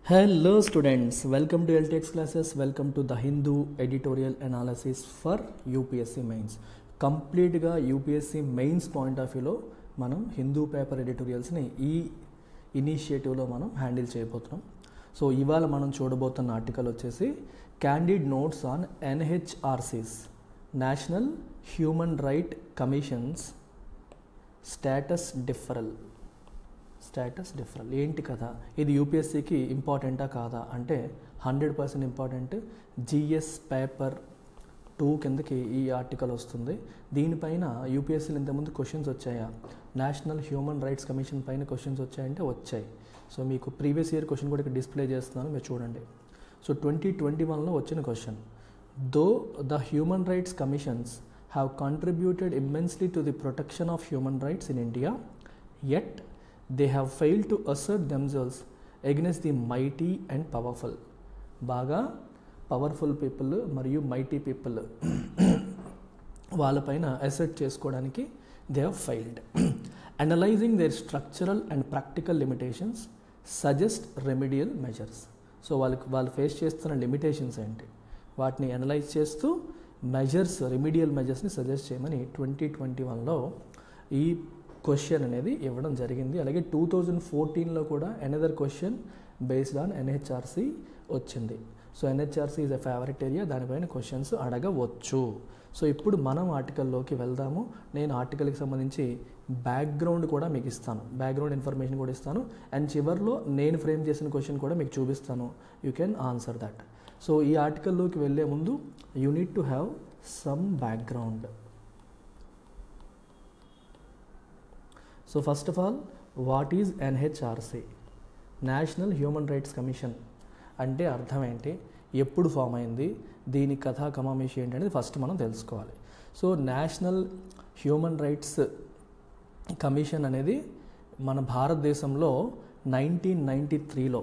Hello students, welcome to LTX classes, welcome to the Hindu editorial analysis for UPSC mains. కంప్లీట్గా UPSC mains point of వ్యూలో మనం Hindu paper ఎడిటోరియల్స్ని ఈ ఇనిషియేటివ్లో మనం handle చేయబోతున్నాం. So ఇవాళ మనం చూడబోతున్న ఆర్టికల్ వచ్చేసి candid notes on NHRCs national human right commissions status deferral ఏంటి కదా, ఇది యూపీఎస్సీకి ఇంపార్టెంటా కాదా అంటే 100% ఇంపార్టెంట్. జిఎస్ పేపర్ 2 కిందకి ఈ ఆర్టికల్ వస్తుంది. దీనిపైన యూపీఎస్సీలో ఇంతకుముందు క్వశ్చన్స్ వచ్చాయా, నేషనల్ హ్యూమన్ రైట్స్ కమిషన్ పైన క్వశ్చన్స్ వచ్చాయంటే వచ్చాయి. సో మీకు ప్రీవియస్ ఇయర్ క్వశ్చన్ కూడా ఇక్కడ డిస్ప్లే చేస్తున్నాను, మీరు చూడండి. సో 2021లో వచ్చిన question, though the human rights commissions have contributed immensely to the protection of human rights in India, yet they have failed to assert themselves against the mighty and powerful. బాగా powerful people మరియు mighty people వాళ్ళపైన assert చేసుకోవడానికి they have failed. Analysing their structural and practical limitations suggest remedial measures. So వాళ్ళు face చేస్తున్న limitations ఏంటి, వాటిని analyse చేస్తూ measures, remedial మెజర్స్ని suggest చేయమని 2021లో ఈ క్వశ్చన్ అనేది ఇవ్వడం జరిగింది. అలాగే 2014లో కూడా another question based on NHRC వచ్చింది. So NHRC is a favourite area, దానిపైన క్వశ్చన్స్ అడగవచ్చు. సో ఇప్పుడు మనం ఆర్టికల్లోకి వెళ్దాము. నేను ఆర్టికల్కి సంబంధించి బ్యాక్గ్రౌండ్ కూడా మీకు ఇస్తాను, బ్యాక్గ్రౌండ్ ఇన్ఫర్మేషన్ కూడా ఇస్తాను, అండ్ చివరిలో నేను ఫ్రేమ్ చేసిన క్వశ్చన్ కూడా మీకు చూపిస్తాను. You can answer that. So ఈ ఆర్టికల్లోకి వెళ్ళే ముందు you need to have some background. So first of all, what is NHRC, national human rights commission అంటే అర్థం ఏంటి, ఎప్పుడు ఫామ్ అయింది, దీని కథా కమామేషి ఏంటి అనేది ఫస్ట్ మనం తెలుసుకోవాలి. So national human rights commission అనేది మన భారతదేశంలో 1993లో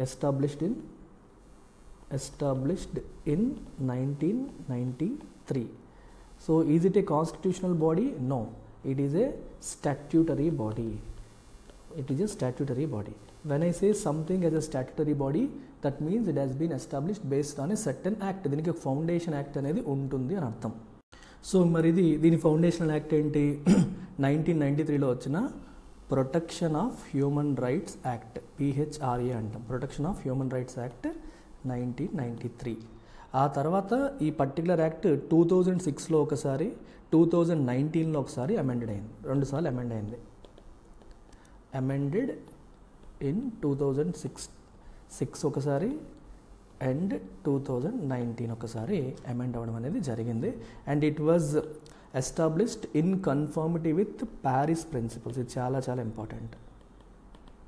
established in 1993. So is it a constitutional body? No, it is a statutory body. When I say something as a statutory body, that means it has been established based on a certain act. దీనికి foundation act అనేది ఉంటుంది అని అర్థం. So మరి దీని foundational act ఏంటి, 1993లో వచ్చిన protection of human rights act, PHRA అంటాం, protection of human rights act 1993. ఆ తర్వాత ఈ పర్టికులర్ యాక్ట్ 2006లో ఒకసారి, 2019లో ఒకసారి అమెండెడ్ అయింది, 2 సార్లు అమెండ్ అయింది. అమెండెడ్ ఇన్ 2006 ఒకసారి అండ్ 2019 ఒకసారి అమెండ్ అవ్వడం అనేది జరిగింది. And it was established in conformity with Paris principles. ఇది చాలా చాలా ఇంపార్టెంట్.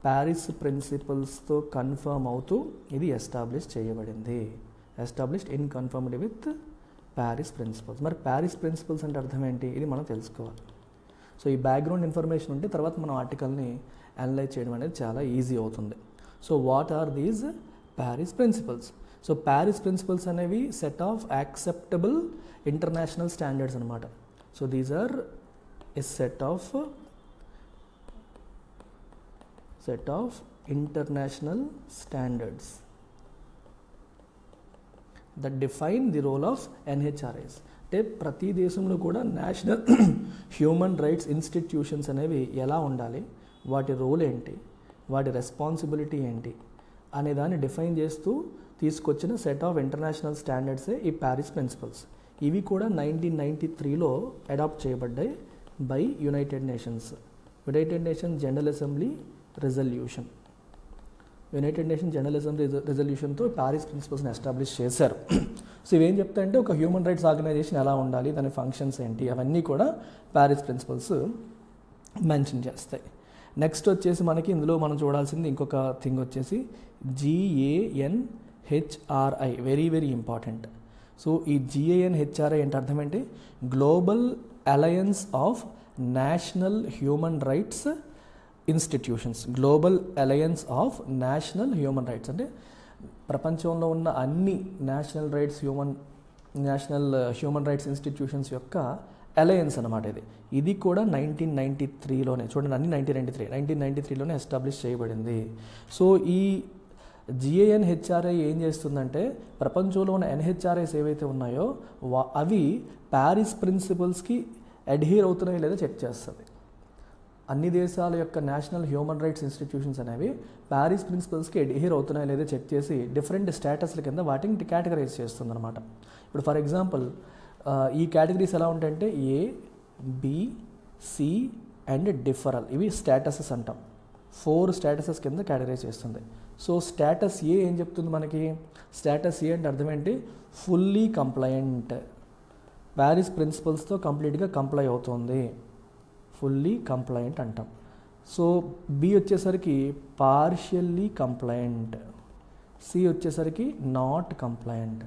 ప్యారిస్ ప్రిన్సిపల్స్తో కన్ఫర్మ్ అవుతూ ఇది ఎస్టాబ్లిష్ చేయబడింది. Established in conformity with Paris principles. మరి ప్యారిస్ ప్రిన్సిపల్స్ అంటే అర్థం ఏంటి, ఇది మనం తెలుసుకోవాలి. సో ఈ బ్యాక్గ్రౌండ్ ఇన్ఫర్మేషన్ ఉంటే తర్వాత మనం ఆర్టికల్ని అనలైజ్ చేయడం అనేది చాలా ఈజీ అవుతుంది. So what are these Paris principles? So Paris principles అనేవి set of acceptable international standards అనమాట. So these are a set of international standards that define the role of NHRAs. అంటే ప్రతి దేశంలో కూడా నేషనల్ హ్యూమన్ రైట్స్ ఇన్స్టిట్యూషన్స్ అనేవి ఎలా ఉండాలి, వాటి రోల్ ఏంటి, వాటి రెస్పాన్సిబిలిటీ ఏంటి అనే దాన్ని డిఫైన్ చేస్తూ తీసుకొచ్చిన సెట్ ఆఫ్ ఇంటర్నేషనల్ స్టాండర్డ్సే ఈ ప్యారిస్ ప్రిన్సిపల్స్. ఇవి కూడా 1993లో అడాప్ట్ చేయబడ్డాయి by United Nations General Assembly resolution. United Nation General Assembly రెజల్యూషన్తో ప్యారిస్ ప్రిన్సిపల్స్ని ఎస్టాబ్లిష్ చేశారు. సో ఇవేం చెప్తాయంటే ఒక హ్యూమన్ రైట్స్ ఆర్గనైజేషన్ ఎలా ఉండాలి, దాని ఫంక్షన్స్ ఏంటి, అవన్నీ కూడా ప్యారిస్ ప్రిన్సిపల్స్ మెన్షన్ చేస్తాయి. నెక్స్ట్ వచ్చేసి మనకి ఇందులో మనం చూడాల్సింది ఇంకొక థింగ్ వచ్చేసి GANHRI, very very important. So ఈ GANHRI అంటే అర్థం ఏంటి, global alliance of national human rights institutions. Global alliance of national human rights అంటే ప్రపంచంలో ఉన్న అన్ని నేషనల్ హ్యూమన్ రైట్స్ ఇన్స్టిట్యూషన్స్ యొక్క అలయన్స్ అనమాట. ఇది కూడా 1993లోనే చూడండి, అన్ని 1993లోనే ఎస్టాబ్లిష్ చేయబడింది. సో ఈ GANHRI ఏం చేస్తుందంటే ప్రపంచంలో ఉన్న NHRIs ఏవైతే ఉన్నాయో అవి ప్యారిస్ ప్రిన్సిపల్స్కి అడ్హీర్ అవుతున్నాయో లేదో చెక్ చేస్తుంది. అన్ని దేశాల యొక్క నేషనల్ హ్యూమన్ రైట్స్ ఇన్స్టిట్యూషన్స్ అనేవి ప్యారిస్ ప్రిన్సిపల్స్కి అడ్హీర్ అవుతున్నాయో లేదో చెక్ చేసి డిఫరెంట్ స్టేటస్ల కింద వాటిని కేటగరైజ్ చేస్తుంది అనమాట. ఇప్పుడు ఫర్ ఎగ్జాంపుల్ ఈ కేటగిరీస్ ఎలా ఉంటాయంటే A, B, C అండ్ డిఫరల్, ఇవి స్టేటసెస్ అంటాం. 4 స్టేటసెస్ కింద కేటగరైజ్ చేస్తుంది. సో స్టేటస్ ఏ ఏం చెప్తుంది మనకి? స్టేటస్ ఏ అంటే అర్థం ఏంటి? ఫుల్లీ కంప్లైంట్, ప్యారిస్ ప్రిన్సిపల్స్తో కంప్లీట్గా కంప్లై అవుతుంది, ఫుల్లీ కంప్లైంట్ అంటాం. సో బి వచ్చేసరికి పార్షియల్లీ కంప్లైంట్, సి వచ్చేసరికి నాట్ కంప్లైంట్.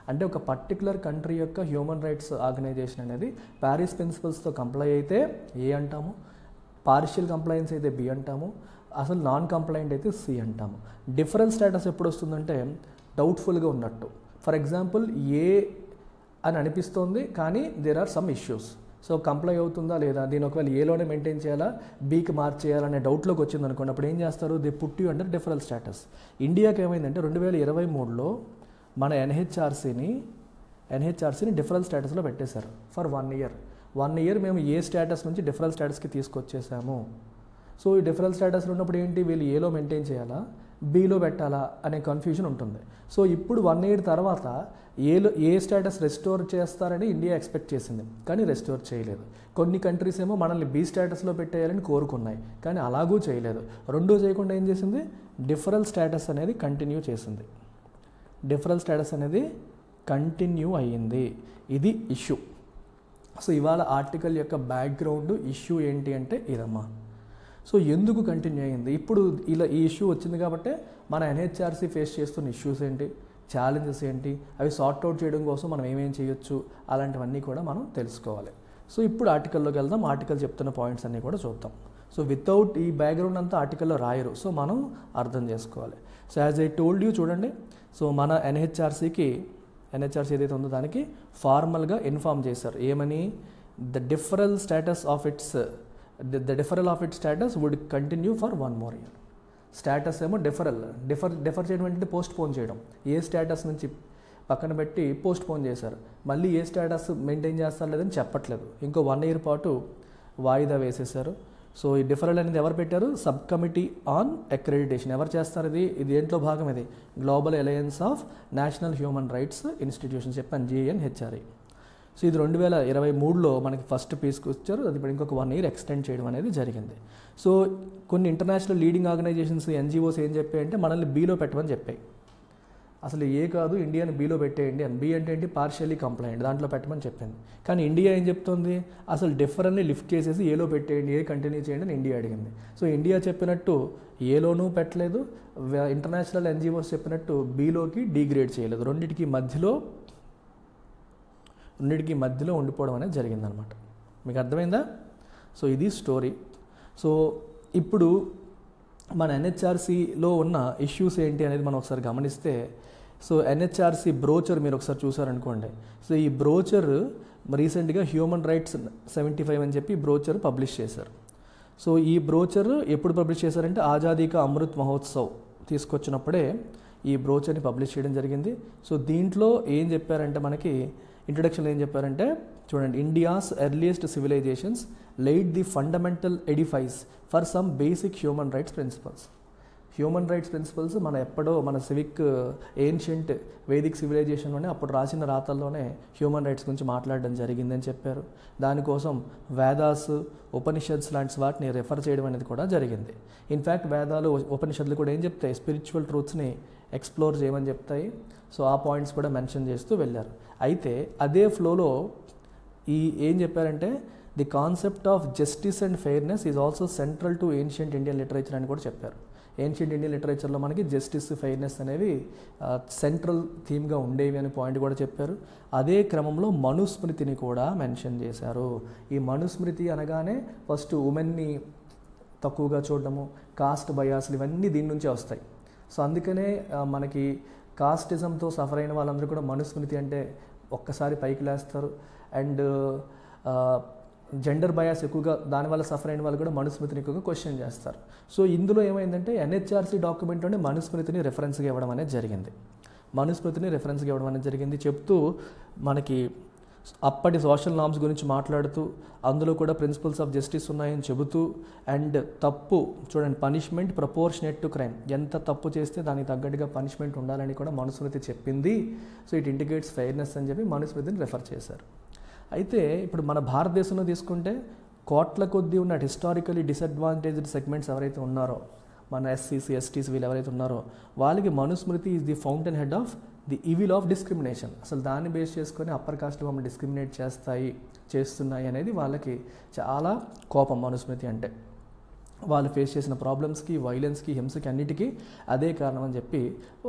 అంటే ఒక పర్టికులర్ కంట్రీ యొక్క హ్యూమన్ రైట్స్ ఆర్గనైజేషన్ అనేది ప్యారిస్ ప్రిన్సిపల్స్తో కంప్లై అయితే ఏ అంటాము, పార్షియల్ కంప్లైన్స్ అయితే బి అంటాము, అసలు నాన్ కంప్లైంట్ అయితే సి అంటాము. డిఫరెంట్ స్టేటస్ ఎప్పుడు వస్తుందంటే డౌట్ఫుల్గా ఉన్నట్టు. ఫర్ ఎగ్జాంపుల్ ఏ అని అనిపిస్తోంది కానీ there are some issues. So comply అవుతుందా లేదా, దీని ఒకవేళ ఏలోనే మెయింటైన్ చేయాలా బీకి మార్చేయాలనే డౌట్లోకి వచ్చింది అనుకోండి, అప్పుడు ఏం చేస్తారు? They put you under different status. ఇండియాకి ఏమైందంటే 2023లో మన ఎన్హెచ్ఆర్సీని డిఫరెంట్ స్టేటస్లో పెట్టేశారు ఫర్ 1 year. 1 year మేము ఏ స్టేటస్ నుంచి డిఫరెంట్ స్టేటస్కి తీసుకొచ్చేసాము. సో ఈ డిఫరెంట్ స్టేటస్లో ఉన్నప్పుడు ఏంటి, వీళ్ళు ఏలో మెయింటైన్ చేయాలా బీలో పెట్టాలా అనే కన్ఫ్యూజన్ ఉంటుంది. సో ఇప్పుడు 1 year తర్వాత ఏ స్టేటస్ రెస్టోర్ చేస్తారని ఇండియా ఎక్స్పెక్ట్ చేసింది కానీ రెస్టోర్ చేయలేదు. కొన్ని కంట్రీస్ ఏమో మనల్ని బీ స్టేటస్లో పెట్టేయాలని కోరుకున్నాయి కానీ అలాగూ చేయలేదు. రెండూ చేయకుండా ఏం చేసింది, డిఫరెంట్ స్టేటస్ అనేది కంటిన్యూ చేసింది. డిఫరెంట్ స్టేటస్ అనేది కంటిన్యూ అయ్యింది. ఇది ఇష్యూ. సో ఇవాళ ఆర్టికల్ యొక్క బ్యాక్గ్రౌండ్ ఇష్యూ ఏంటి అంటే ఇదమ్మా. సో ఎందుకు కంటిన్యూ అయ్యింది? ఇప్పుడు ఇలా ఈ ఇష్యూ వచ్చింది కాబట్టి మన ఎన్హెచ్ఆర్సీ ఫేస్ చేస్తున్న ఇష్యూస్ ఏంటి, ఛాలెంజెస్ ఏంటి, అవి సార్ట్అవుట్ చేయడం కోసం మనం ఏమేం చేయొచ్చు, అలాంటివన్నీ కూడా మనం తెలుసుకోవాలి. సో ఇప్పుడు ఆర్టికల్లోకి వెళ్దాం. ఆర్టికల్ చెప్తున్న పాయింట్స్ అన్నీ కూడా చూద్దాం. సో వితౌట్ ఈ బ్యాక్గ్రౌండ్ అంతా ఆర్టికల్లో రాయరు, సో మనం అర్థం చేసుకోవాలి. So as I told you చూడండి, సో మన ఎన్హెచ్ఆర్సీ ఏదైతే ఉందో దానికి ఫార్మల్గా ఇన్ఫార్మ్ చేశారు ఏమని, the deferral of its status would continue for 1 more year. Status ఏమో డిఫర్ చేయడం అంటే పోస్ట్ పోన్ చేయడం. ఏ స్టేటస్ నుంచి పక్కన పెట్టి పోస్ట్ పోన్ చేశారు, మళ్ళీ ఏ స్టేటస్ మెయింటైన్ చేస్తారు లేదని చెప్పట్లేదు, ఇంకో 1 year పాటు వాయిదా వేసేశారు. సో ఈ డిఫరల్ అనేది ఎవరు పెట్టారు? Sub committee on accreditation. ఎవరు చేస్తారు ఇది ఏంట్లో భాగం? ఇది global alliance of national human rights institutions చెప్పాను, GANHRI. సో ఇది 2023లో మనకి ఫస్ట్ పీస్కి వచ్చారు. అది ఇప్పుడు ఇంకొక 1 year ఎక్స్టెండ్ చేయడం అనేది జరిగింది. సో కొన్ని ఇంటర్నేషనల్ లీడింగ్ ఆర్గనైజేషన్స్ NGOs ఏం చెప్పాయంటే మనల్ని బీలో పెట్టమని చెప్పాయి. అసలు ఏ కాదు, ఇండియాని బీలో పెట్టేయండి అని. బీ అంటే ఏంటి? పార్షియల్లీ కంప్లైంట్, దాంట్లో పెట్టమని చెప్పింది. కానీ ఇండియా ఏం చెప్తుంది, అసలు డిఫరెంట్ని లిఫ్ట్ చేసేసి ఏలో పెట్టేయండి, ఏ కంటిన్యూ చేయండి అని ఇండియా అడిగింది. సో ఇండియా చెప్పినట్టు ఏలోనూ పెట్టలేదు, ఇంటర్నేషనల్ NGOs చెప్పినట్టు బీలోకి డీగ్రేడ్ చేయలేదు. రెండింటికి మధ్యలో ఉండిపోవడం అనేది జరిగిందనమాట. మీకు అర్థమైందా? సో ఇది స్టోరీ. సో ఇప్పుడు మన ఎన్హెచ్ఆర్సీలో ఉన్న ఇష్యూస్ ఏంటి అనేది మనం ఒకసారి గమనిస్తే, సో ఎన్హెచ్ఆర్సీ బ్రోచర్ మీరు ఒకసారి చూసారనుకోండి. సో ఈ బ్రోచర్ రీసెంట్గా హ్యూమన్ రైట్స్ 75 అని చెప్పి బ్రోచర్ పబ్లిష్ చేశారు. సో ఈ బ్రోచర్ ఎప్పుడు పబ్లిష్ చేశారంటే ఆజాదీ కా అమృత్ మహోత్సవ్ తీసుకొచ్చినప్పుడే ఈ బ్రోచర్ని పబ్లిష్ చేయడం జరిగింది. సో దీంట్లో ఏం చెప్పారంటే మనకి ఇంట్రడక్షన్ ఏం చెప్పారంటే చూడండి, India's earliest civilisations laid the fundamental edifice for some basic human rights principles. Human rights principles మన సివిక్ ఏన్షియంట్ వేదిక్ సివిలైజేషన్లోనే అప్పుడు రాసిన రాతల్లోనే హ్యూమన్ రైట్స్ గురించి మాట్లాడడం జరిగిందని చెప్పారు. దానికోసం వేదాస్, ఉపనిషద్స్ లాంటి వాటిని రెఫర్ చేయడం అనేది కూడా జరిగింది. ఇన్ఫ్యాక్ట్ వేదాలు, ఉపనిషత్తులు కూడా ఏం చెప్తాయి, స్పిరిచువల్ ట్రూత్స్ని ఎక్స్ప్లోర్ చేయమని చెప్తాయి. సో ఆ పాయింట్స్ కూడా మెన్షన్ చేస్తూ వెళ్ళారు. అయితే అదే ఫ్లోలో ఏం చెప్పారంటే the concept of justice and fairness is also central to ancient Indian literature అని కూడా చెప్పారు. ఏన్షియంట్ ఇండియన్ లిటరేచర్లో మనకి జస్టిస్, ఫెయిర్నెస్ అనేవి సెంట్రల్ థీమ్గా ఉండేవి అనే పాయింట్ కూడా చెప్పారు. అదే క్రమంలో మనుస్మృతిని కూడా మెన్షన్ చేశారు. ఈ మనుస్మృతి అనగానే ఫస్ట్ ఉమెన్ని తక్కువగా చూడడము, కాస్ట్ బయాస్లు, ఇవన్నీ దీని నుంచే వస్తాయి. సో అందుకనే మనకి కాస్టిజంతో సఫర్ అయిన వాళ్ళందరూ కూడా మనుస్మృతి అంటే ఒక్కసారి పైకి లేస్తారు. అండ్ జెండర్ బయాస్ ఎక్కువగా దానివల్ల సఫర్ అయిన వాళ్ళు కూడా మనుస్మృతిని ఎక్కువగా క్వశ్చన్ చేస్తారు. సో ఇందులో ఏమైందంటే ఎన్హెచ్ఆర్సీ డాక్యుమెంట్లోనే మనుస్మృతిని రెఫరెన్స్గా ఇవ్వడం అనేది జరిగింది. చెప్తూ మనకి అప్పటి సోషల్ నార్మ్స్ గురించి మాట్లాడుతూ అందులో కూడా ప్రిన్సిపల్స్ ఆఫ్ జస్టిస్ ఉన్నాయని చెబుతూ అండ్ తప్పు చూడండి పనిష్మెంట్ ప్రపోర్షనేట్ టు క్రైమ్, ఎంత తప్పు చేస్తే దానికి తగ్గట్టుగా పనిష్మెంట్ ఉండాలని కూడా మనుస్మృతి చెప్పింది. సో ఇట్ ఇండికేట్స్ ఫెయిర్నెస్ అని చెప్పి మనుస్మృతిని రెఫర్ చేశారు. అయితే ఇప్పుడు మన భారతదేశంలో తీసుకుంటే కోట్ల కొద్దీ ఉన్న హిస్టారికలీ డిసడ్వాంటేజ్డ్ సెగ్మెంట్స్ ఎవరైతే ఉన్నారో మన ఎస్సీసీ ఎస్టీస్ వీళ్ళు ఎవరైతే ఉన్నారో వాళ్ళకి Manusmriti is the fountain head of the evil of discrimination. అసలు దాన్ని బేస్ చేసుకొని అప్పర్ కాస్ట్ మమ్మల్ని డిస్క్రిమినేట్ చేస్తున్నాయి అనేది వాళ్ళకి చాలా కోపం. మనుస్మృతి అంటే వాళ్ళు ఫేస్ చేసిన ప్రాబ్లమ్స్కి, వైలెన్స్కి, హింసకి అన్నిటికీ అదే కారణం అని చెప్పి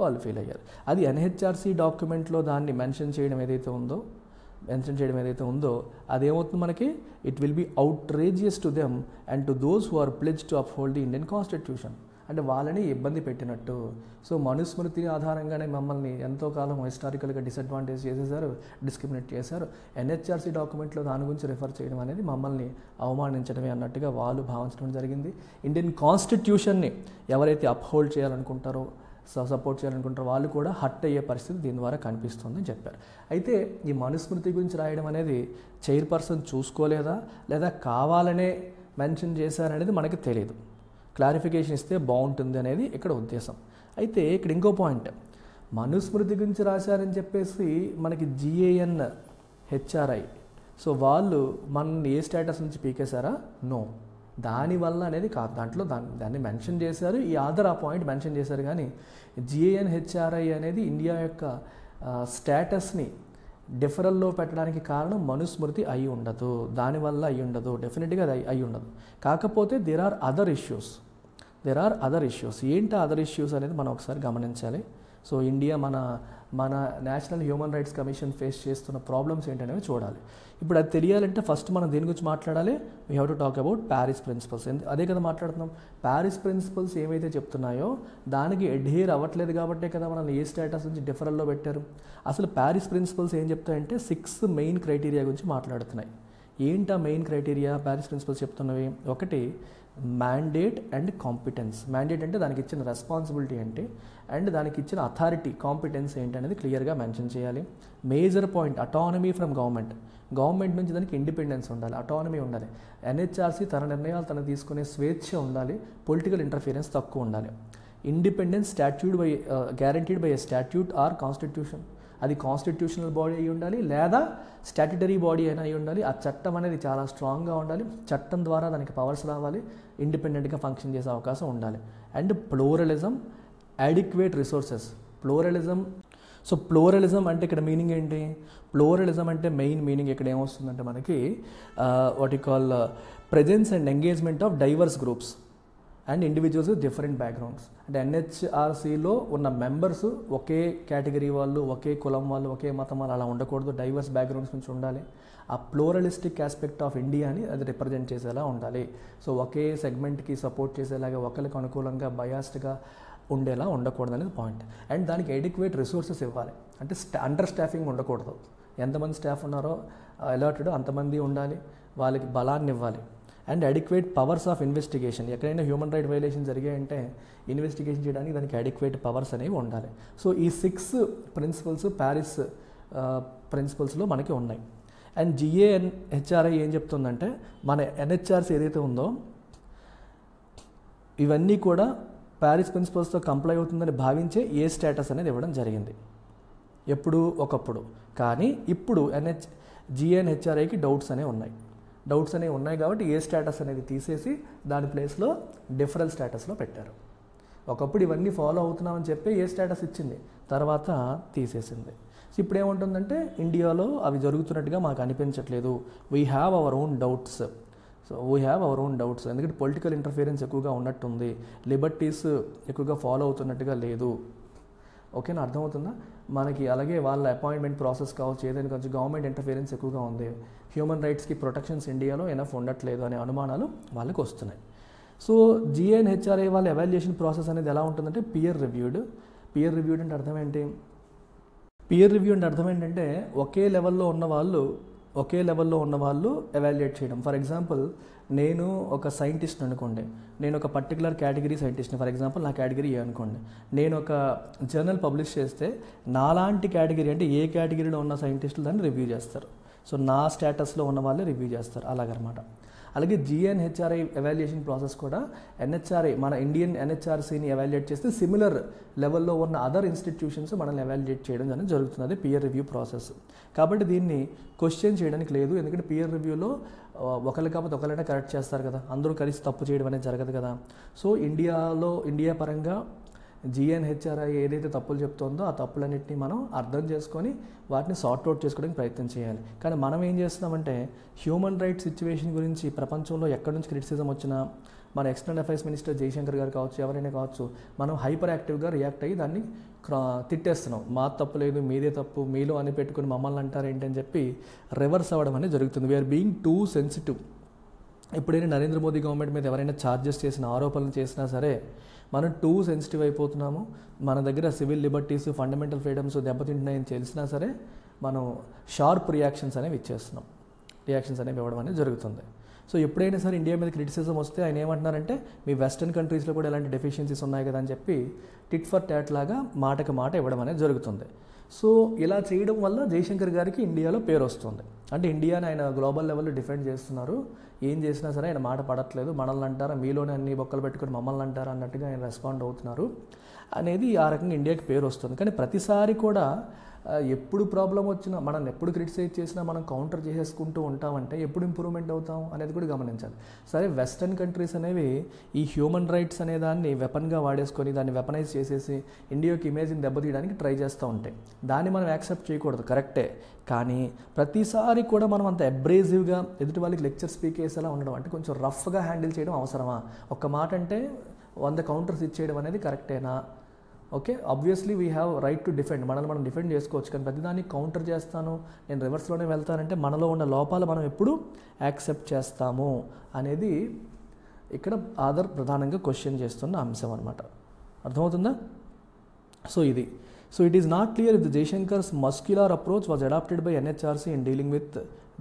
వాళ్ళు ఫీల్ అయ్యారు. అది ఎన్హెచ్ఆర్సీ డాక్యుమెంట్లో దాన్ని మెన్షన్ చేయడం ఏదైతే ఉందో అదేమవుతుంది మనకి, it will be outrageous to them and to those who are pledge to uphold the Indian constitution. అంటే వాళ్ళని ఇబ్బంది పెట్టినట్టు. సో మనుస్మృతి ఆధారంగానే మమ్మల్ని ఎంతో కాలం హిస్టారికల్గా డిసడ్వాంటేజ్ చేసేసారు, డిస్క్రిమినేట్ చేశారు. ఎన్హెచ్ఆర్సీ డాక్యుమెంట్లో దాని గురించి రిఫర్ చేయడం అనేది మమ్మల్ని అవమానించడమే అన్నట్టుగా వాళ్ళు భావించడం జరిగింది. ఇండియన్ కాన్స్టిట్యూషన్ని ఎవరైతే అప్హోల్డ్ చేయాలనుకుంటారో, సపోర్ట్ చేయాలనుకుంటారో వాళ్ళు కూడా హట్ అయ్యే పరిస్థితి దీని ద్వారా కనిపిస్తుందని చెప్పారు. అయితే ఈ మనుస్మృతి గురించి రాయడం అనేది చైర్పర్సన్ చూసుకోలేదా లేదా కావాలనే మెన్షన్ చేశారనేది మనకి తెలియదు. క్లారిఫికేషన్ ఇస్తే బాగుంటుంది అనేది ఇక్కడ ఉద్దేశం. అయితే ఇక్కడ ఇంకో పాయింట్, మనుస్మృతి గురించి రాశారని చెప్పేసి మనకి GAN HRI, సో వాళ్ళు మనల్ని ఏ స్టేటస్ నుంచి పీకేశారా? నో, దానివల్ల అనేది కాదు. దాంట్లో దాన్ని మెన్షన్ చేశారు, ఈ ఆధార్ ఆ పాయింట్ మెన్షన్ చేశారు. కానీ GAN HRI అనేది ఇండియా యొక్క స్టేటస్ని డిఫరల్లో పెట్టడానికి కారణం మనుస్మృతి అయి ఉండదు, దానివల్ల అయి ఉండదు, డెఫినెట్గా అది అయి ఉండదు. కాకపోతే దేర్ ఆర్ అదర్ ఇష్యూస్. ఏంటి అదర్ ఇష్యూస్ అనేది మనం ఒకసారి గమనించాలి. సో ఇండియా మన national human rights commission face చేస్తున్న ప్రాబ్లమ్స్ ఏంటనేవి చూడాలి. ఇప్పుడు అది తెలియాలంటే ఫస్ట్ మనం దేని గురించి మాట్లాడాలి? We have to talk about Paris principles. అదే కదా మాట్లాడుతున్నాం. ప్యారిస్ ప్రిన్సిపల్స్ ఏవైతే చెప్తున్నాయో దానికి అడ్హేర్ అవ్వట్లేదు కాబట్టే కదా మనల్ని ఏ స్టేటస్ నుంచి డిఫరల్లో పెట్టారు. అసలు ప్యారిస్ ప్రిన్సిపల్స్ ఏం చెప్తాయంటే 6 మెయిన్ క్రైటీరియా గురించి మాట్లాడుతున్నాయి. ఏంటా మెయిన్ క్రైటీరియా ప్యారిస్ ప్రిన్సిపల్స్ చెప్తున్నవి? ఒకటి మ్యాండేట్ అండ్ కాంపిటెన్స్. మ్యాండేట్ అంటే దానికి ఇచ్చిన రెస్పాన్సిబిలిటీ ఏంటి అండ్ దానికి ఇచ్చిన అథారిటీ, కాంపిటెన్స్ ఏంటి అనేది క్లియర్గా మెన్షన్ చేయాలి. Major point autonomy from government నుంచి దానికి ఇండిపెండెన్స్ ఉండాలి, అటానమీ ఉండాలి. ఎన్హెచ్ఆర్సీ తన నిర్ణయాలు తను తీసుకునే స్వేచ్ఛ ఉండాలి, పొలిటికల్ ఇంటర్ఫిరెన్స్ తక్కువ ఉండాలి. Independence guaranteed by a statute or constitution. అది కాన్స్టిట్యూషనల్ బాడీ అయి ఉండాలి లేదా స్టాట్యుటరీ బాడీ అయినా అయి ఉండాలి. ఆ చట్టం అనేది చాలా స్ట్రాంగ్గా ఉండాలి, చట్టం ద్వారా దానికి పవర్స్ రావాలి, ఇండిపెండెంట్గా ఫంక్షన్ చేసే అవకాశం ఉండాలి. And pluralism, adequate resources. Pluralism అంటే ఇక్కడ మీనింగ్ ఏంటి? ప్లూరలిజం అంటే మెయిన్ మీనింగ్ ఇక్కడ ఏమొస్తుందంటే మనకి what you call presence and engagement of divorce groups and individuals with different backgrounds. అంటే ఎన్హెచ్ఆర్సీలో ఉన్న మెంబర్స్ ఒకే కేటగిరీ వాళ్ళు, ఒకే కులం వాళ్ళు, ఒకే మతం వాళ్ళు అలా ఉండకూడదు, డైవర్స్ బ్యాక్గ్రౌండ్స్ నుంచి ఉండాలి. ఆ ప్లూరలిస్టిక్ ఆస్పెక్ట్ ఆఫ్ ఇండియాని అది రిప్రజెంట్ చేసేలా ఉండాలి. సో ఒకే సెగ్మెంట్కి సపోర్ట్ చేసేలాగా, ఒకరికి అనుకూలంగా బయాస్డ్గా ఉండేలా ఉండకూడదు అనేది పాయింట్. అండ్ దానికి ఎడిక్వేట్ రిసోర్సెస్ ఇవ్వాలి. అంటే అండర్ స్టాఫింగ్ ఉండకూడదు. ఎంతమంది స్టాఫ్ ఉన్నారో అలాటెడ్ అంతమంది ఉండాలి, వాళ్ళకి బలాన్ని ఇవ్వాలి. And adequate powers of investigation. ఎక్కడైనా హ్యూమన్ రైట్ వైలేషన్ జరిగాయంటే ఇన్వెస్టిగేషన్ చేయడానికి దానికి అడిక్వేట్ పవర్స్ అనేవి ఉండాలి. సో ఈ 6 ప్రిన్సిపల్స్ ప్యారిస్ ప్రిన్సిపల్స్లో మనకి ఉన్నాయి. అండ్ GAN HRI ఏం చెప్తుందంటే మన ఎన్హెచ్ఆర్సీ ఏదైతే ఉందో ఇవన్నీ కూడా ప్యారిస్ ప్రిన్సిపల్స్తో కంప్లై అవుతుందని భావించే ఏ స్టేటస్ అనేది ఇవ్వడం జరిగింది ఎప్పుడు ఒకప్పుడు. కానీ ఇప్పుడు GAN HRIకి డౌట్స్ అనేవి ఉన్నాయి కాబట్టి ఏ స్టేటస్ అనేది తీసేసి దాని ప్లేస్లో డిఫరల్ స్టేటస్లో పెట్టారు. ఒకప్పుడు ఇవన్నీ ఫాలో అవుతున్నామని చెప్పి ఏ స్టేటస్ ఇచ్చింది, తర్వాత తీసేసింది. సో ఇప్పుడు ఏముంటుందంటే ఇండియాలో అవి జరుగుతున్నట్టుగా మాకు అనిపించట్లేదు, we have our own doubts. ఎందుకంటే పొలిటికల్ ఇంటర్ఫిరెన్స్ ఎక్కువగా ఉన్నట్టుంది, లిబర్టీస్ ఎక్కువగా ఫాలో అవుతున్నట్టుగా లేదు. ఓకేనా, అర్థమవుతుందా మనకి? అలాగే వాళ్ళ అపాయింట్మెంట్ ప్రాసెస్ కావచ్చు, ఏదైనా కొంచెం గవర్నమెంట్ ఇంటర్ఫిరెన్స్ ఎక్కువగా ఉంది, హ్యూమన్ రైట్స్కి ప్రొటెక్షన్స్ ఇండియాలో ఎనఫ్ ఉండట్లేదు అనే అనుమానాలు వాళ్ళకి వస్తున్నాయి. సో GAN HRI వాళ్ళ ఎవాల్యుయేషన్ ప్రాసెస్ అనేది ఎలా ఉంటుందంటే పియర్ రివ్యూడ్ అంటే అర్థం ఏంటి? పియర్ రివ్యూ అంటే అర్థం ఏంటంటే ఒకే లెవెల్లో ఉన్న వాళ్ళు ఒకే లెవెల్లో ఉన్న వాళ్ళు ఎవాల్యుయేట్ చేయడం. ఫర్ ఎగ్జాంపుల్ నేను ఒక సైంటిస్ట్ అనుకోండి, నేను ఒక పర్టికులర్ కేటగిరీ సైంటిస్ట్ని, ఫర్ ఎగ్జాంపుల్ నా కేటగిరీ ఏ అనుకోండి, నేను ఒక జర్నల్ పబ్లిష్ చేస్తే నాలాంటి కేటగిరీ అంటే ఏ కేటగిరీలో ఉన్న సైంటిస్టులు దాన్ని రివ్యూ చేస్తారు. సో నా స్టేటస్లో ఉన్న వాళ్ళే రివ్యూ చేస్తారు అలాగనమాట. అలాగే జిఎన్హెచ్ఆర్ఐ ఎవాల్యుయేషన్ ప్రాసెస్ కూడా ఎన్హెచ్ఆర్ఐ మన ఇండియన్ ఎన్హెచ్ఆర్సీని ఎవాల్యుయేట్ చేస్తే సిమిలర్ లెవెల్లో ఉన్న అదర్ ఇన్స్టిట్యూషన్స్ మనల్ని ఎవాల్యుయేట్ చేయడం అనేది జరుగుతుంది. అది పియర్ రివ్యూ ప్రాసెస్. కాబట్టి దీన్ని క్వశ్చన్ చేయడానికి లేదు, ఎందుకంటే పియర్ రివ్యూలో ఒకళ్ళు కాకపోతే ఒకళ్ళైనా కరెక్ట్ చేస్తారు కదా, అందరూ కలిసి తప్పు చేయడం అనేది జరగదు కదా. సో ఇండియా పరంగా జిఎన్హెచ్ఆర్ఐ ఏదైతే తప్పులు చెప్తుందో ఆ తప్పులన్నింటినీ మనం అర్థం చేసుకొని వాటిని సార్ట్అవుట్ చేసుకోవడానికి ప్రయత్నం చేయాలి. కానీ మనం ఏం చేస్తున్నామంటే హ్యూమన్ రైట్స్ సిచ్యువేషన్ గురించి ప్రపంచంలో ఎక్కడి నుంచి క్రిటిసిజం వచ్చినా మన ఎక్స్టర్నల్ అఫైర్స్ మినిస్టర్ జయశంకర్ గారు కావచ్చు, ఎవరైనా కావచ్చు, మనం హైపర్ యాక్టివ్గా రియాక్ట్ అయ్యి దాన్ని తిట్టేస్తున్నాం. మా తప్పు లేదు, మీదే తప్పు, మీలో అని పెట్టుకుని మమ్మల్ని అంటారు ఏంటని చెప్పి రివర్స్ అవ్వడం అనేది జరుగుతుంది. We are being too sensitive. ఎప్పుడైనా నరేంద్ర మోదీ గవర్నమెంట్ మీద ఎవరైనా ఛార్జెస్ చేసిన ఆరోపణలు చేసినా సరే మనం టూ సెన్సిటివ్ అయిపోతున్నాము, మన దగ్గర సివిల్ లిబర్టీస్ ఫండమెంటల్ ఫ్రీడమ్స్ దెబ్బతింటున్నాయని తెలిసినా సరే మనం షార్ప్ రియాక్షన్స్ అనేవి ఇవ్వడం అనేది జరుగుతుంది. సో ఎప్పుడైనా సరే ఇండియా మీద క్రిటిసిజం వస్తే ఆయన ఏమంటున్నారంటే మీ వెస్టర్న్ కంట్రీస్లో కూడా ఎలాంటి డెఫిషియన్సీస్ ఉన్నాయి కదా అని చెప్పి టిట్ ఫర్ టాట్ లాగా మాటకి మాట ఇవ్వడం అనేది జరుగుతుంది. సో ఇలా చేయడం వల్ల జయశంకర్ గారికి ఇండియాలో పేరు వస్తుంది. అంటే ఇండియాని ఆయన గ్లోబల్ లెవెల్లో డిఫెండ్ చేస్తున్నారు, ఏం చేసినా సరే ఆయన మాట పడట్లేదు, మనల్ని అంటారా, మీలోనే అన్ని బొక్కలు పెట్టుకుని మమ్మల్ని అంటారా అన్నట్టుగా ఆయన రెస్పాండ్ అవుతున్నారు అనేది ఆ రకంగా ఇండియాకి పేరు వస్తుంది. కానీ ప్రతిసారి కూడా ఎప్పుడు ప్రాబ్లం వచ్చినా మనం ఎప్పుడు క్రిటిసైజ్ చేసినా మనం కౌంటర్ చేసేసుకుంటూ ఉంటామంటే ఎప్పుడు ఇంప్రూవ్మెంట్ అవుతాం అనేది కూడా గమనించాలి. సరే వెస్టర్న్ కంట్రీస్ అనేవి ఈ హ్యూమన్ రైట్స్ అనే దాన్ని వెపన్గా వాడేసుకొని దాన్ని వెపనైజ్ చేసేసి ఇండియాకి ఇమేజ్ని దెబ్బతీయడానికి ట్రై చేస్తూ ఉంటాయి. దాన్ని మనం యాక్సెప్ట్ చేయకూడదు, కరెక్టే. కానీ ప్రతిసారి కూడా మనం అంత అబ్రేజివ్గా ఎదుటి వాళ్ళకి లెక్చర్ స్పీక్ చేసేలా ఉండడం, అంటే కొంచెం రఫ్గా హ్యాండిల్ చేయడం అవసరమా? ఒక్క మాట అంటే 100 కౌంటర్స్ ఇచ్చేయడం అనేది కరెక్టేనా? Okay, obviously we have right to defend, మనల్ని మనం డిఫెండ్ చేసుకోవచ్చు. కానీ ప్రతిదాన్ని కౌంటర్ చేస్తాను, నేను రివర్స్లోనే వెళ్తానంటే మనలో ఉన్న లోపాలు మనం ఎప్పుడు యాక్సెప్ట్ చేస్తాము అనేది ఇక్కడ ఆధార్ ప్రధానంగా క్వశ్చన్ చేస్తున్న అంశం అనమాట. అర్థమవుతుందా? So it is not clear if the Jaishankar's muscular approach was adopted by NHRC in dealing with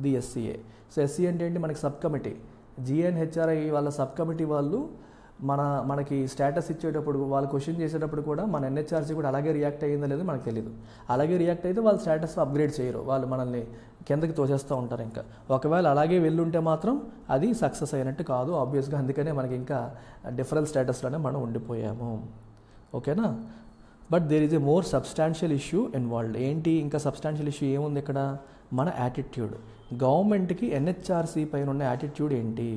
the SCA. So SC అంటే ఏంటి? మనకి సబ్ కమిటీ, జిఎన్హెచ్ఆర్ఐ వాళ్ళ సబ్ కమిటీ వాళ్ళు మనకి స్టేటస్ ఇచ్చేటప్పుడు వాళ్ళు క్వశ్చన్ చేసేటప్పుడు కూడా మన ఎన్హెచ్ఆర్సీ కూడా అలాగే రియాక్ట్ అయ్యిందో లేదో మనకు తెలియదు. అలాగే రియాక్ట్ అయితే వాళ్ళు స్టేటస్ అప్గ్రేడ్ చేయరు, వాళ్ళు మనల్ని కిందకి తోసేస్తూ ఉంటారు. ఇంకా ఒకవేళ అలాగే వెళ్ళుంటే మాత్రం అది సక్సెస్ అయినట్టు కాదు ఆబ్వియస్గా. అందుకనే మనకి ఇంకా డిఫరెంట్ స్టేటస్లోనే మనం ఉండిపోయాము. ఓకేనా? But there is a more substantial issue involved. ఏంటి ఇంకా సబ్స్టాన్షియల్ ఇష్యూ ఏముంది ఇక్కడ? మన యాటిట్యూడ్. గవర్నమెంట్కి ఎన్హెచ్ఆర్సీ పైన ఉన్న యాటిట్యూడ్ ఏంటి?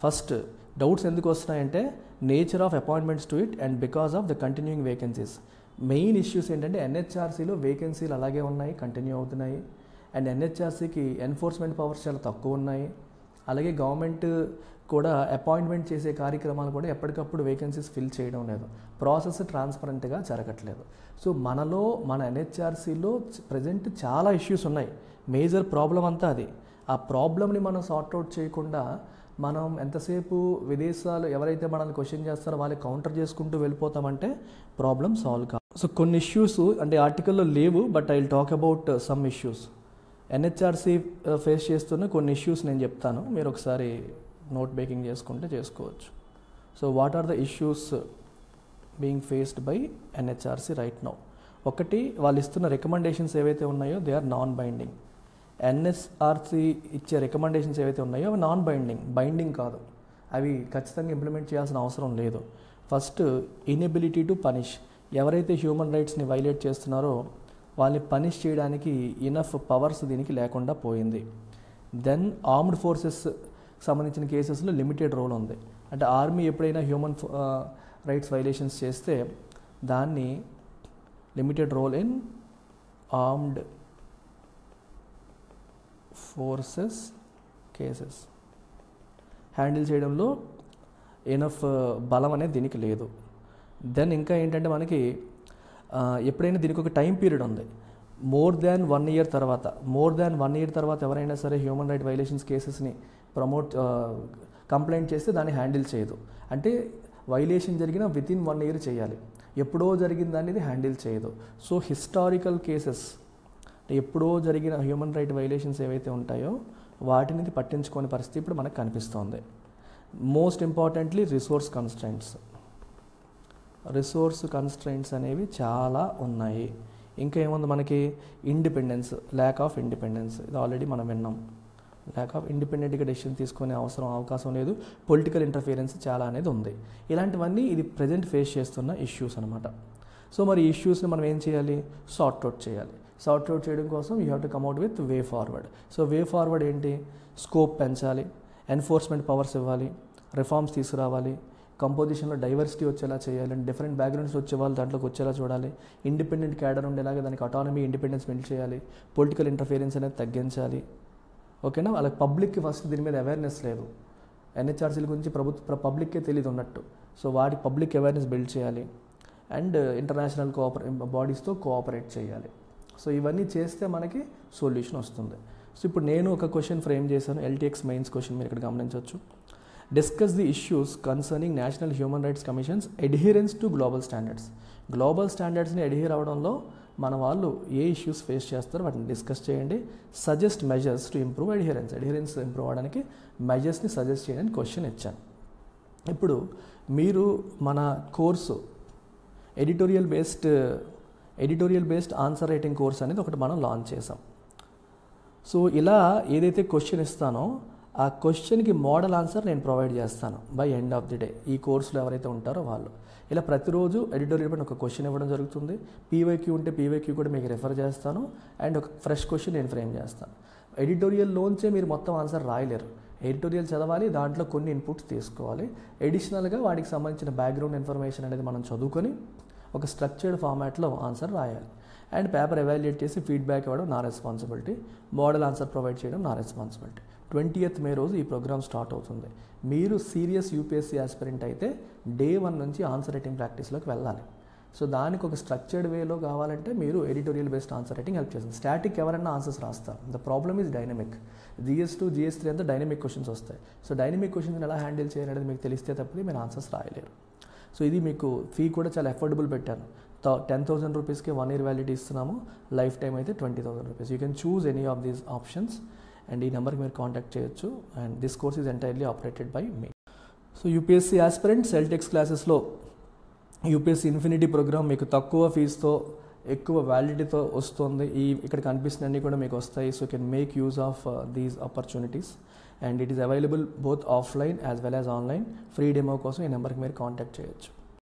ఫస్ట్ డౌట్స్ ఎందుకు వస్తున్నాయంటే nature of appointments to it and because of the continuing vacancies. Main issues ఏంటంటే ఎన్హెచ్ఆర్సీలో వేకెన్సీలు అలాగే ఉన్నాయి, కంటిన్యూ అవుతున్నాయి. అండ్ ఎన్హెచ్ఆర్సీకి ఎన్ఫోర్స్మెంట్ పవర్స్ చాలా తక్కువ ఉన్నాయి. అలాగే గవర్నమెంట్ కూడా అపాయింట్మెంట్ చేసే కార్యక్రమాలు కూడా ఎప్పటికప్పుడు వేకెన్సీస్ ఫిల్ చేయడం లేదు, ప్రాసెస్ ట్రాన్స్పరెంట్గా జరగట్లేదు. సో మన ఎన్హెచ్ఆర్సీలో ప్రజెంట్ చాలా ఇష్యూస్ ఉన్నాయి. మేజర్ ప్రాబ్లం అంతా అది. ఆ ప్రాబ్లమ్ని మనం సార్ట్అవుట్ చేయకుండా మనం ఎంతసేపు విదేశాలు ఎవరైతే మనల్ని క్వశ్చన్ చేస్తారో వాళ్ళకి కౌంటర్ చేసుకుంటూ వెళ్ళిపోతామంటే ప్రాబ్లం సాల్వ్ కాదు. సో కొన్ని ఇష్యూస్ అంటే ఆర్టికల్లో లేవు, but I will talk about some issues. NHRC face చేస్తున్న కొన్ని ఇష్యూస్ నేను చెప్తాను, మీరు ఒకసారి నోట్ మేకింగ్ చేసుకుంటే చేసుకోవచ్చు. So what are the issues being faced by NHRC right now? ఒకటి, వాళ్ళు ఇస్తున్న రికమెండేషన్స్ ఏవైతే ఉన్నాయో they are non binding. NSRC ఇచ్చే రికమెండేషన్స్ ఏవైతే ఉన్నాయో అవి నాన్ బైండింగ్ కాదు, అవి ఖచ్చితంగా ఇంప్లిమెంట్ చేయాల్సిన అవసరం లేదు. First, inability to punish. ఎవరైతే హ్యూమన్ రైట్స్ని వైలేట్ చేస్తున్నారో వాళ్ళని పనిష్ చేయడానికి ఇనఫ్ పవర్స్ దీనికి లేకుండా పోయింది. దెన్ ఆర్మ్డ్ ఫోర్సెస్ సంబంధించిన కేసెస్లో లిమిటెడ్ రోల్ ఉంది. అంటే ఆర్మీ ఎప్పుడైనా హ్యూమన్ రైట్స్ వైలేషన్స్ చేస్తే దాన్ని limited role in armed forces cases handle చేయడంలో ఎనఫ్ బలం అనేది దీనికి లేదు. దెన్ ఇంకా ఏంటంటే మనకి ఎప్పుడైనా దీనికి ఒక టైం పీరియడ్ ఉంది. మోర్ దాన్ 1 year తర్వాత ఎవరైనా సరే హ్యూమన్ రైట్ వైలేషన్స్ కేసెస్ని కంప్లైంట్ చేస్తే దాన్ని హ్యాండిల్ చేయదు. అంటే వైలేషన్ జరిగిన వితిన్ 1 year చేయాలి, ఎప్పుడో జరిగిన దాన్ని ఇది హ్యాండిల్ చేయదు. సో హిస్టారికల్ కేసెస్ ఎప్పుడో జరిగిన హ్యూమన్ రైట్ వైలేషన్స్ ఏవైతే ఉంటాయో వాటిని పట్టించుకోని పరిస్థితి ఇప్పుడు మనకు కనిపిస్తోంది. మోస్ట్ ఇంపార్టెంట్లీ రిసోర్స్ కన్స్ట్రైంట్స్ అనేవి చాలా ఉన్నాయి. ఇంకా ఏముంది మనకి, ఇండిపెండెన్స్, ల్యాక్ ఆఫ్ ఇండిపెండెన్స్, ఇది ఆల్రెడీ మనం విన్నాం. ల్యాక్ ఆఫ్ ఇండిపెండెంట్గా డెసిషన్ తీసుకునే అవకాశం లేదు. పొలిటికల్ ఇంటర్ఫియరెన్స్ చాలా అనేది ఉంది. ఇలాంటివన్నీ ఇది ప్రజెంట్ ఫేస్ చేస్తున్న ఇష్యూస్ అనమాట. సో మరి ఈ ఇష్యూస్ని మనం ఏం చేయాలి, సార్ట్అవుట్ చేయాలి. సార్ట్అవుట్ చేయడం కోసం you have to come out with way forward. So way forward ఏంటి, స్కోప్ పెంచాలి, ఎన్ఫోర్స్మెంట్ పవర్స్ ఇవ్వాలి, రిఫార్మ్స్ తీసుకురావాలి, కంపోజిషన్లో డైవర్సిటీ వచ్చేలా చేయాలి, డిఫరెంట్ బ్యాక్గ్రౌండ్స్ వచ్చే వాళ్ళు దాంట్లోకి వచ్చేలా చూడాలి, ఇండిపెండెంట్ క్యాడర్ ఉండేలాగా దానికి అటానమీ, ఇండిపెండెన్స్ బిల్డ్ చేయాలి, పొలిటికల్ ఇంటర్ఫియరెన్స్ అనేది తగ్గించాలి. ఓకేనా, వాళ్ళకి పబ్లిక్కి ఫస్ట్ దీని మీద అవేర్నెస్ లేదు, ఎన్హెచ్ఆర్సీల గురించి పబ్లిక్కే తెలియదు ఉన్నట్టు. సో వాటి పబ్లిక్ అవేర్నెస్ బిల్డ్ చేయాలి అండ్ ఇంటర్నేషనల్ బాడీస్తో కోఆపరేట్ చేయాలి. సో ఇవన్నీ చేస్తే మనకి సొల్యూషన్ వస్తుంది. సో ఇప్పుడు నేను ఒక క్వశ్చన్ ఫ్రేమ్ చేశాను, ఎల్టీఎక్స్ మెయిన్స్ క్వశ్చన్, మీరు ఇక్కడ గమనించవచ్చు. Discuss the issues concerning national human rights commissions adherence to global standards. Global స్టాండర్డ్స్ని అడ్హియర్ అవడంలో మన వాళ్ళు ఏ ఇష్యూస్ ఫేస్ చేస్తారో వాటిని డిస్కస్ చేయండి. Suggest measures to improve adherence improve అవడానికి మెజర్స్ని సజెస్ట్ చేయడానికి క్వశ్చన్ ఇచ్చాను. ఇప్పుడు మీరు మన course editorial based answer writing course అనేది ఒకటి మనం లాంచ్ చేసాం. సో ఇలా ఏదైతే క్వశ్చన్ ఇస్తానో ఆ క్వశ్చన్కి మోడల్ ఆన్సర్ నేను ప్రొవైడ్ చేస్తాను by end of the day. ఈ కోర్సులో ఎవరైతే ఉంటారో వాళ్ళు ఇలా ప్రతిరోజు ఎడిటోరియల్ పైన ఒక క్వశ్చన్ ఇవ్వడం జరుగుతుంది. పీవైక్యూ ఉంటే పీవైక్యూ కూడా మీకు రెఫర్ చేస్తాను అండ్ ఒక ఫ్రెష్ క్వశ్చన్ నేను ఫ్రేమ్ చేస్తాను. ఎడిటోరియల్లోంచే మీరు మొత్తం ఆన్సర్ రాయలేరు, ఎడిటోరియల్ చదవాలి, దాంట్లో కొన్ని ఇన్పుట్స్ తీసుకోవాలి, ఎడిషనల్గా వాటికి సంబంధించిన బ్యాక్గ్రౌండ్ ఇన్ఫర్మేషన్ అనేది మనం చదువుకొని ఒక స్ట్రక్చర్డ్ ఫార్మాట్లో ఆన్సర్ రాయాలి అండ్ పేపర్ ఎవాల్యుయేట్ చేసి ఫీడ్బ్యాక్ ఇవ్వడం నా రెస్పాన్సిబిలిటీ, మోడల్ ఆన్సర్ ప్రొవైడ్ చేయడం నా రెస్పాన్సిబిలిటీ. 20th మే రోజు ఈ ప్రోగ్రామ్ స్టార్ట్ అవుతుంది. మీరు సీరియస్ యూపీఎస్సీ ఆస్పిరెంట్ అయితే డే 1 నుంచి ఆన్సర్ రైటింగ్ ప్రాక్టీస్లోకి వెళ్ళాలి. సో దానికి ఒక స్ట్రక్చర్డ్ వేలో కావాలంటే మీరు editorial based answer writing help చేస్తుంది. స్టాటిక్ ఎవరైనా ఆన్సర్స్ రాస్తారు, the problem is dynamic. GS2 GS3 అంతా డైనమిక్ క్వశ్చన్స్ వస్తాయి. సో డైనమిక్ క్వశ్చన్స్ ఎలా హ్యాండిల్ చేయాలనేది మీకు తెలిస్తే తప్పితే మీరు ఆన్సర్స్ రాయలేరు. సో ఇది మీకు ఫీ కూడా చాలా అఫోర్డబుల్ పెట్టాను. 10,000 రూపీస్కి 1 year వ్యాలిడిటీ ఇస్తున్నాము, లైఫ్ టైం అయితే 20,000 rupees. You can choose any of these options and ఈ నెంబర్కి మీరు కాంటాక్ట్ చేయొచ్చు. And this course is entirely operated by me. So UPSC aspirants LTX క్లాసెస్లో యూపీఎస్సీ ఇన్ఫినిటీ ప్రోగ్రామ్ మీకు తక్కువ ఫీజుతో ఎక్కువ వ్యాలిడిటీతో వస్తుంది. ఇక్కడ కనిపిస్తున్నవన్నీ కూడా మీకు వస్తాయి. So you can make use of these opportunities and it is available both offline as well as online. Free demo కోసం ఈ నెంబర్కి మీరు కాంటాక్ట్ చేయొచ్చు.